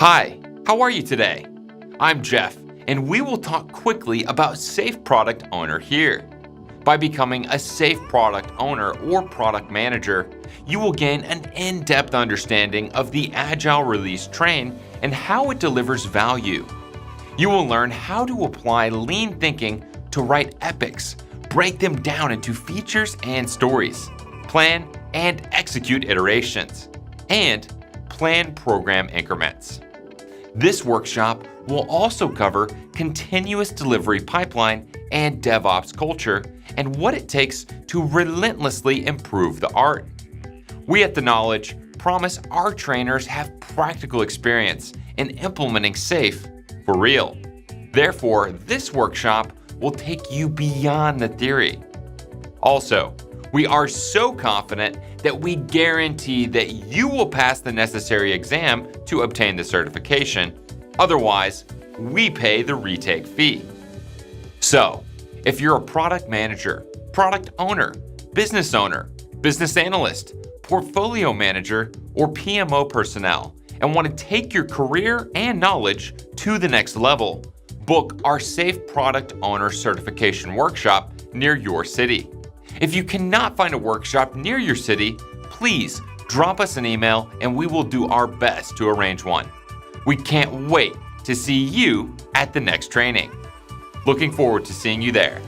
Hi, how are you today? I'm Jeff, and we will talk quickly about Safe Product Owner here. By becoming a Safe Product Owner or Product Manager, you will gain an in-depth understanding of the Agile Release Train and how it delivers value. You will learn how to apply lean thinking to write epics, break them down into features and stories, plan and execute iterations, and plan program increments. This workshop will also cover continuous delivery pipeline and DevOps culture and what it takes to relentlessly improve the art. We at DeKnowledge promise our trainers have practical experience in implementing SAFe for real. Therefore, this workshop will take you beyond the theory. Also, we are so confident that we guarantee that you will pass the necessary exam to obtain the certification. Otherwise, we pay the retake fee. So, if you're a product manager, product owner, business analyst, portfolio manager, or PMO personnel, and want to take your career and knowledge to the next level, book our Safe Product Owner Certification Workshop near your city. If you cannot find a workshop near your city, please drop us an email and we will do our best to arrange one. We can't wait to see you at the next training. Looking forward to seeing you there.